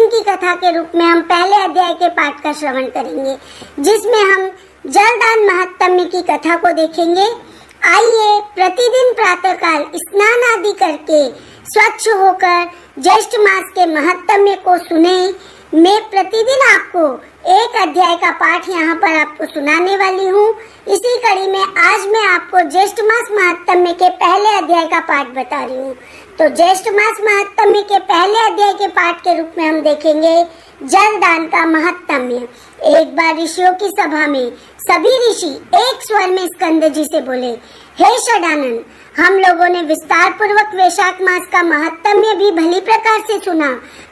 प्रतिदिन की कथा के रूप में हम पहले अध्याय के पाठ का श्रवण करेंगे, जिसमें हम जलदान महात्म्य की कथा को देखेंगे। आइए प्रतिदिन प्रातःकाल स्नान आदि करके स्वच्छ होकर ज्येष्ठ मास के महात्म्य को सुने। मैं प्रतिदिन आपको एक अध्याय का पाठ यहाँ पर आपको सुनाने वाली हूँ। इसी कड़ी में आज मैं आपको ज्येष्ठ मास महात्म्य के पहले अध्याय का पाठ बता रही हूँ। तो ज्येष्ठ मास महात्म्य के पहले अध्याय के पाठ के रूप में हम देखेंगे जलदान का महात्म्य। एक बार ऋषियों की सभा में सभी ऋषि एक स्वर में स्कंद जी से बोले, हे षडानन, हम लोगों ने विस्तार पूर्वक वैशाख मास का महात्म्य भी भली प्रकार से सुना,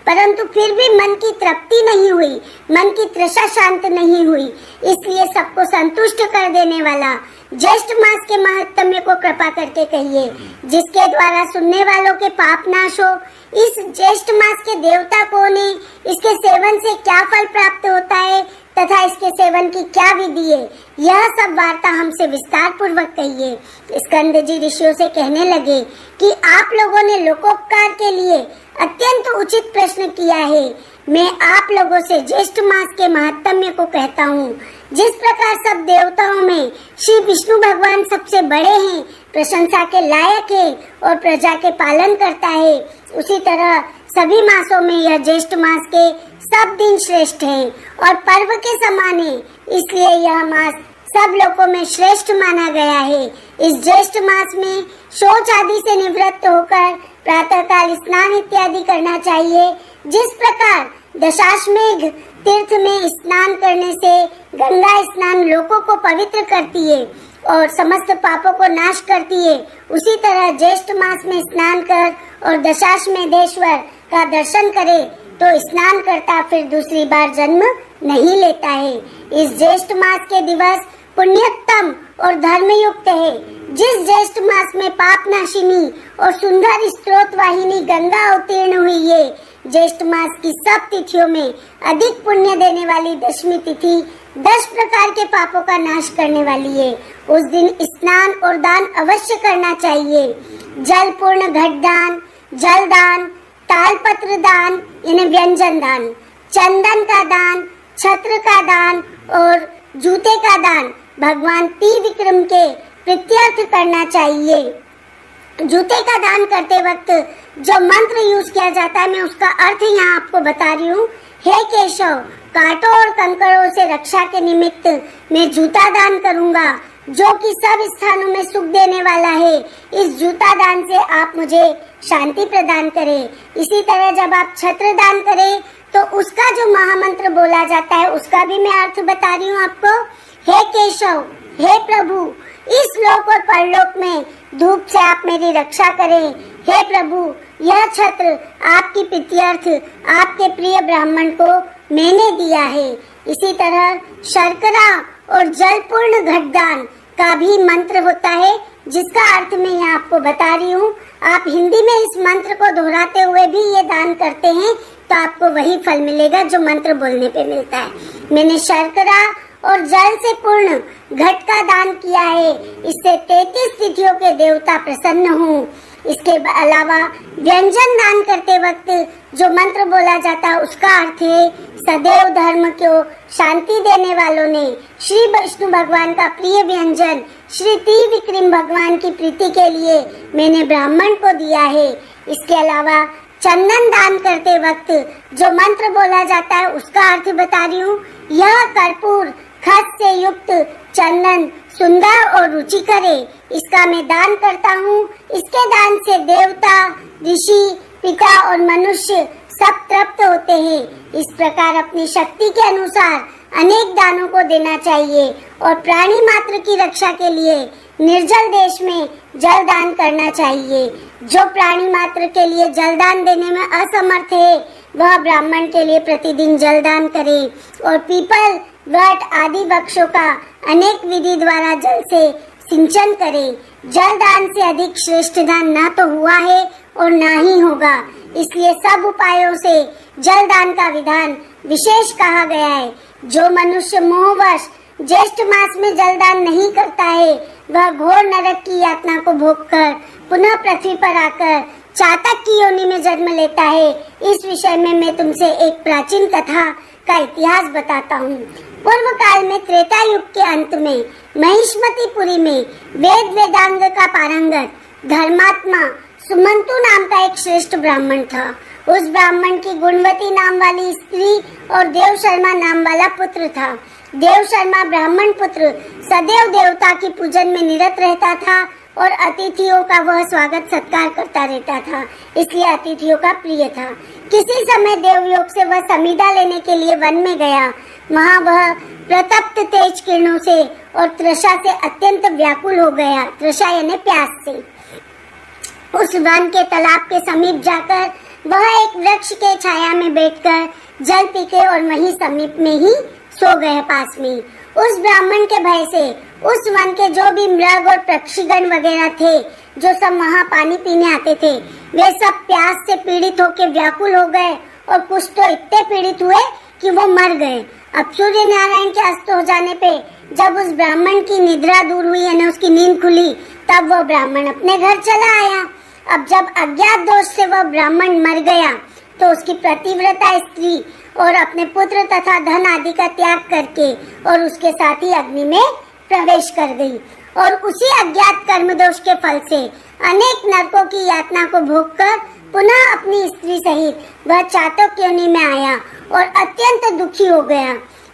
परंतु फिर भी मन की तृप्ति नहीं हुई, मन की तृषा शांत नहीं हुई। इसलिए सबको संतुष्ट कर देने वाला ज्येष्ठ मास के महात्म्य को कृपा करके कहिए, जिसके द्वारा सुनने वालों के पाप नाश हो। इस ज्येष्ठ मास के देवता कौन है, इसके सेवन से क्या फल प्राप्त होता है तथा इसके सेवन की क्या विधि है, यह सब वार्ता हमसे विस्तार पूर्वक कहिए। स्कंद जी ऋषियों से कहने लगे कि आप लोगों ने लोकोपकार के लिए अत्यंत उचित प्रश्न किया है। मैं आप लोगों से ज्येष्ठ मास के महात्म्य को कहता हूँ। जिस प्रकार सब देवताओं में श्री विष्णु भगवान सबसे बड़े हैं, प्रशंसा के लायक है और प्रजा के पालन करता है, उसी तरह सभी मासों में यह ज्येष्ठ मास के सब दिन श्रेष्ठ है और पर्व के समान है। इसलिए यह मास सब लोगों में श्रेष्ठ माना गया है। इस ज्येष्ठ मास में शौच आदि से निवृत्त होकर प्रातःकाल स्नान इत्यादि करना चाहिए। जिस प्रकार दशाश्वमेध तीर्थ में स्नान करने से गंगा स्नान लोगों को पवित्र करती है और समस्त पापों को नाश करती है, उसी तरह ज्येष्ठ मास में स्नान कर और दशाश्वमेधेश्वर का दर्शन करे तो स्नान करता फिर दूसरी बार जन्म नहीं लेता है। इस ज्येष्ठ मास के दिवस पुण्योत्तम और धर्मयुक्त है। जिस ज्येष्ठ मास में पाप नाशिनी और सुंदर स्त्रोत वाहिनी गंगा अवतीर्ण हुई है, ज्येष्ठ मास की सब तिथियों में अधिक पुण्य देने वाली दशमी तिथि 10 प्रकार के पापों का नाश करने वाली है। उस दिन स्नान और दान अवश्य करना चाहिए। जल पूर्ण घट दान, जल दान, तालपत्र दान यानी व्यंजन दान, चंदन का दान, छत्र का दान और जूते का दान भगवान त्रिविक्रम के प्रीत्यर्थ करना चाहिए। जूते का दान करते वक्त जो मंत्र यूज किया जाता है, मैं उसका अर्थ यहाँ आपको बता रही हूँ। हे केशव, कांटों और कंकड़ों से रक्षा के निमित्त मैं जूता दान करूँगा, जो कि सब स्थानों में सुख देने वाला है। इस जूता दान से आप मुझे शांति प्रदान करें। इसी तरह जब आप छत्र दान करें तो उसका जो महामंत्र बोला जाता है उसका भी मैं अर्थ बता रही हूँ आपको। हे केशव, हे प्रभु, इस लोक और परलोक में धूप से आप मेरी रक्षा करें। हे प्रभु, यह छत्र आपकी प्रीत्यर्थ आपके प्रिय ब्राह्मण को मैंने दिया है। इसी तरह शर्करा और जलपूर्ण घटदान का भी मंत्र होता है, जिसका अर्थ मैं यहाँ आपको बता रही हूँ। आप हिंदी में इस मंत्र को दोहराते हुए भी ये दान करते हैं तो आपको वही फल मिलेगा जो मंत्र बोलने पे मिलता है। मैंने शर्करा और जल से पूर्ण घट का दान किया है, इससे 33 तिथियों के देवता प्रसन्न हों। इसके अलावा व्यंजन दान करते वक्त जो मंत्र बोला जाता है उसका अर्थ है, सदैव धर्म को शांति देने वालों ने श्री विष्णु भगवान का प्रिय व्यंजन श्री त्रिविक्रम भगवान की प्रीति के लिए मैंने ब्राह्मण को दिया है। इसके अलावा चंदन दान करते वक्त जो मंत्र बोला जाता है उसका अर्थ बता रही हूँ। यह कर्पूर खस से युक्त चंदन सुंदर और रुचिकर है, इसका मैं दान करता हूँ। इसके दान से देवता, ऋषि, पिता और मनुष्य सब तृप्त होते हैं। इस प्रकार अपनी शक्ति के अनुसार अनेक दानों को देना चाहिए और प्राणी मात्र की रक्षा के लिए निर्जल देश में जल दान करना चाहिए। जो प्राणी मात्र के लिए जल दान देने में असमर्थ है वह ब्राह्मण के लिए प्रतिदिन जल दान करे और पीपल, वट आदि वृक्षों का अनेक विधि द्वारा जल से सिंचन करे। जल दान से अधिक श्रेष्ठ दान ना तो हुआ है और ना ही होगा। इसलिए सब उपायों से जल दान का विधान विशेष कहा गया है। जो मनुष्य मोहवश ज्येष्ठ मास में जलदान नहीं करता है वह घोर नरक की यातना को भोगकर पुनः पृथ्वी पर आकर चातक की योनि में जन्म लेता है। इस विषय में मैं तुमसे एक प्राचीन कथा का इतिहास बताता हूँ। पूर्व काल में त्रेता युग के अंत में महिष्मतीपुरी में वेद वेदांग का पारंगत धर्मात्मा सुमंतु नाम का एक श्रेष्ठ ब्राह्मण था। उस ब्राह्मण की गुणवती नाम वाली स्त्री और देव शर्मा नाम वाला पुत्र था। देव शर्मा ब्राह्मण पुत्र सदैव देवता की पूजन में निरत रहता था और अतिथियों का वह स्वागत सत्कार करता रहता था, इसलिए अतिथियों का प्रिय था। किसी समय देवयोग से वह समीधा लेने के लिए वन में गया। वहाँ वह प्रतप्त तेज किरणों से और तृषा से अत्यंत व्याकुल हो गया। तृषा यानी प्यास से। उस वन के तालाब के समीप जाकर वह एक वृक्ष के छाया में बैठकर जल पीके और वहीं समीप में ही सो गए पास में। उस ब्राह्मण के भय से उस वन के जो भी मृग और पक्षीगण वगैरह थे, जो सब वहाँ पानी पीने आते थे, वे सब प्यास से पीड़ित होकर व्याकुल हो गए और कुछ तो इतने पीड़ित हुए कि वो मर गए। अब सूर्य नारायण के अस्त हो जाने पे जब उस ब्राह्मण की निद्रा दूर हुई यानी उसकी नींद खुली, तब वह ब्राह्मण अपने घर चला आया। अब जब अज्ञात दोष से वह ब्राह्मण मर गया तो उसकी प्रतिव्रता स्त्री और अपने पुत्र तथा धन आदि का त्याग करके और उसके साथ ही अग्नि में प्रवेश कर गई और उसी अज्ञात कर्म दोष के फल से अनेक नरकों की यातना को भोगकर पुनः अपनी स्त्री सहित वह चातक योनि में आया और अत्यंत दुखी हो गया।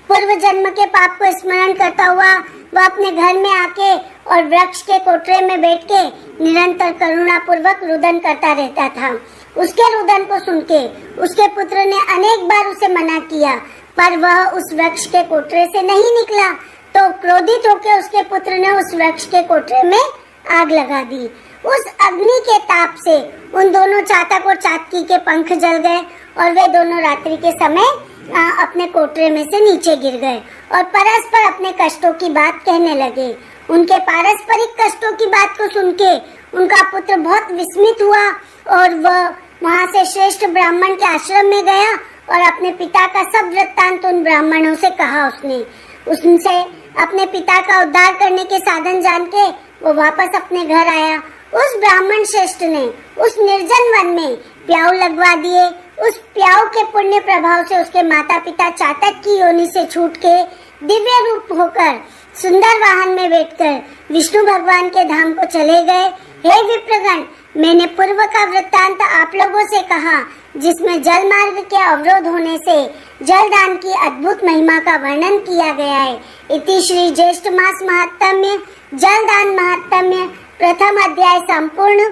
पूर्व जन्म के पाप को स्मरण करता हुआ वह अपने घर में आके और वृक्ष के कोठरे में बैठ के निरंतर करुणा पूर्वक रुदन करता रहता था। उसके रुदन को सुन के उसके पुत्र ने अनेक बार उसे मना किया, पर वह उस वृक्ष के कोठरे से नहीं निकला। तो क्रोधित होकर उसके पुत्र ने उस वृक्ष के कोठरे में आग लगा दी। उस अग्नि के ताप से उन दोनों चातक और चातकी के पंख जल गए और वे दोनों रात्रि के समय अपने कोठरे में से नीचे गिर गए और परस्पर अपने कष्टों की बात कहने लगे। उनके पारस्परिक कष्टों की बात को सुन के उनका पुत्र बहुत विस्मित हुआ और वह वहाँ से श्रेष्ठ ब्राह्मण के आश्रम में गया और अपने पिता का सब वृत्तांत उन ब्राह्मणों से कहा। उसने अपने पिता का उद्धार करने के साधन जान के वो वापस अपने घर आया। उस ब्राह्मण श्रेष्ठ ने उस निर्जन वन में प्याऊ लगवा दिए। उस प्याऊ के पुण्य प्रभाव से उसके माता पिता चातक की योनि से छूट के दिव्य रूप होकर सुंदर वाहन में बैठकर विष्णु भगवान के धाम को चले गए। हे विप्रगण, मैंने पूर्व का वृत्तांत आप लोगों से कहा, जिसमें जल मार्ग के अवरोध होने से जलदान की अद्भुत महिमा का वर्णन किया गया है। इति श्री ज्येष्ठ मास महात्म्य जलदान महात्म्य प्रथम अध्याय संपूर्ण।